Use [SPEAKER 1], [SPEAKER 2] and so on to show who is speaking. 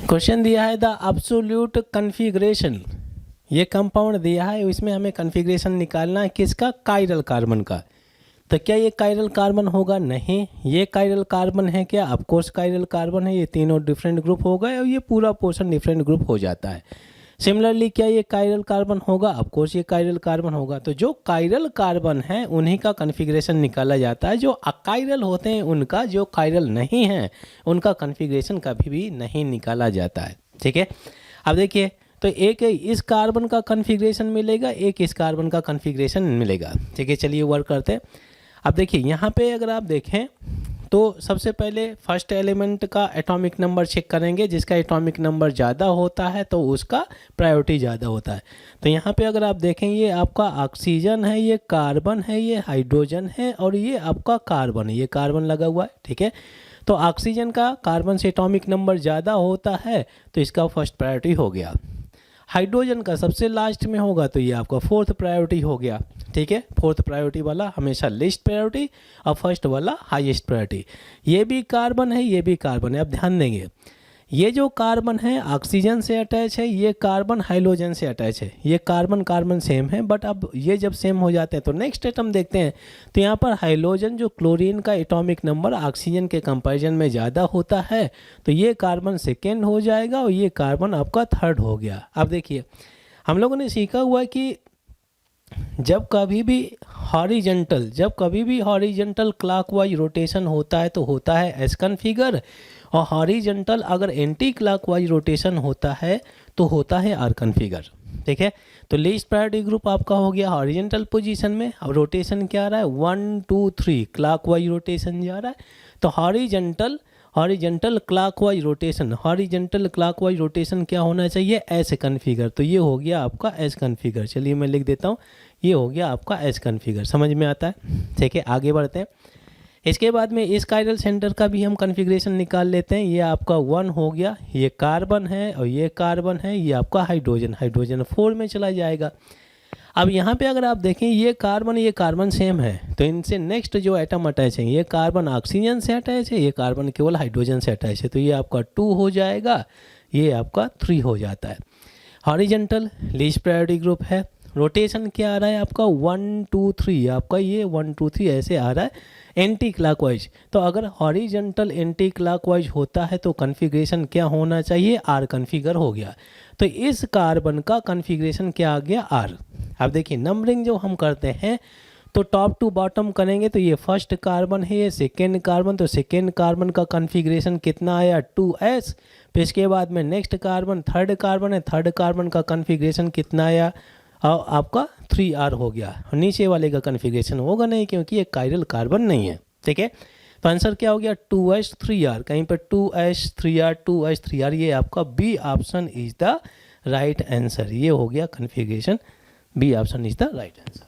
[SPEAKER 1] Question दिया है the absolute configuration, ये कंपाउंड दिया है, इसमें हमें कन्फिग्रेशन निकालना है किसका, कायरल कार्बन का। तो क्या ये कायरल कार्बन होगा? नहीं, ये कायरल कार्बन है क्या? ऑफ कोर्स कायरल कार्बन है, ये तीनों डिफरेंट ग्रुप हो गए और ये पूरा पोर्शन डिफरेंट ग्रुप हो जाता है। सिमिलरली क्या ये कायरल कार्बन होगा? ऑफ कोर्स ये कायरल कार्बन होगा। तो जो कायरल कार्बन है उन्हीं का कन्फिग्रेशन निकाला जाता है, जो अकायरल होते हैं उनका, जो कायरल नहीं है उनका कन्फिग्रेशन कभी भी नहीं निकाला जाता है। ठीक है, अब देखिए, तो एक इस कार्बन का कन्फिग्रेशन मिलेगा, एक इस कार्बन का कन्फिग्रेशन मिलेगा। ठीक है, चलिए वर्क करते हैं। अब देखिए यहाँ पे अगर आप देखें तो सबसे पहले फर्स्ट एलिमेंट का एटॉमिक नंबर चेक करेंगे, जिसका एटॉमिक नंबर ज़्यादा होता है तो उसका प्रायोरिटी ज़्यादा होता है। तो यहाँ पे अगर आप देखें, ये आपका ऑक्सीजन है, ये कार्बन है, ये हाइड्रोजन है और ये आपका कार्बन है, ये कार्बन लगा हुआ है। ठीक है, तो ऑक्सीजन का कार्बन से एटॉमिक नंबर ज़्यादा होता है तो इसका फर्स्ट प्रायोरिटी हो गया। हाइड्रोजन का सबसे लास्ट में होगा तो ये आपका फोर्थ प्रायोरिटी हो गया। ठीक है, फोर्थ प्रायोरिटी वाला हमेशा लिस्ट प्रायोरिटी और फर्स्ट वाला हाईएस्ट प्रायोरिटी। ये भी कार्बन है, ये भी कार्बन है। अब ध्यान देंगे, ये जो कार्बन है ऑक्सीजन से अटैच है, ये कार्बन हाइड्रोजन से अटैच है। ये कार्बन कार्बन सेम है, बट अब ये जब सेम हो जाते हैं तो नेक्स्ट एटम देखते हैं। तो यहाँ पर हाइड्रोजन जो क्लोरीन का एटॉमिक नंबर ऑक्सीजन के कंपैरिजन में ज़्यादा होता है तो ये कार्बन सेकेंड हो जाएगा और ये कार्बन आपका थर्ड हो गया। अब देखिए, हम लोगों ने सीखा हुआ है कि जब कभी भी हॉरिजेंटल क्लॉकवाइज रोटेशन होता है तो होता है एस कन्फिगर, और हॉरिजेंटल अगर एंटी क्लॉकवाइज रोटेशन होता है तो होता है आर कन्फिगर। ठीक है, तो लीस्ट प्रायोरिटी ग्रुप आपका हो गया हॉरिजेंटल पोजीशन में। अब रोटेशन क्या आ रहा है, 1 2 3 क्लॉकवाइज रोटेशन जा रहा है। तो हॉरिजेंटल क्लॉकवाइज रोटेशन क्या होना चाहिए, एस कन्फिगर। तो ये हो गया आपका एस कन्फिगर। चलिए मैं लिख देता हूँ, ये हो गया आपका एस कन्फिगर। समझ में आता है? ठीक है, आगे बढ़ते हैं। इसके बाद में इस कायरल सेंटर का भी हम कन्फिग्रेशन निकाल लेते हैं। ये आपका 1 हो गया, ये कार्बन है और ये कार्बन है, ये आपका हाइड्रोजन 4 में चला जाएगा। अब यहाँ पे अगर आप देखें, ये कार्बन सेम है तो इनसे नेक्स्ट जो एटम अटैच है, ये कार्बन ऑक्सीजन से अटैच है, ये कार्बन केवल हाइड्रोजन से अटैच है। तो ये आपका 2 हो जाएगा, ये आपका 3 हो जाता है। हॉरिजेंटल लीस्ट प्रायोरिटी ग्रुप है। रोटेशन क्या आ रहा है आपका, 1 2 3, आपका ये 1 2 3 ऐसे आ रहा है एंटी क्लॉकवाइज। तो अगर हॉरिजेंटल एंटी क्लॉकवाइज होता है तो कन्फिग्रेशन क्या होना चाहिए, आर कन्फिगर हो गया। तो इस कार्बन का कन्फिग्रेशन क्या आ गया, आर। अब देखिए, नंबरिंग जो हम करते हैं तो टॉप टू बॉटम करेंगे तो ये फर्स्ट कार्बन है, ये सेकेंड कार्बन, तो सेकेंड कार्बन का कन्फिग्रेशन कितना आया, 2s। फिर इसके बाद में नेक्स्ट कार्बन, थर्ड कार्बन है, थर्ड कार्बन का कन्फिग्रेशन कितना आया, और आपका 3r हो गया। नीचे वाले का कन्फिग्रेशन होगा नहीं क्योंकि ये कायरल कार्बन नहीं है। ठीक है, तो आंसर क्या हो गया, 2s 3r। कहीं पर 2s 3r, ये आपका B option is the right answer. ये हो गया configuration, B option is the right answer.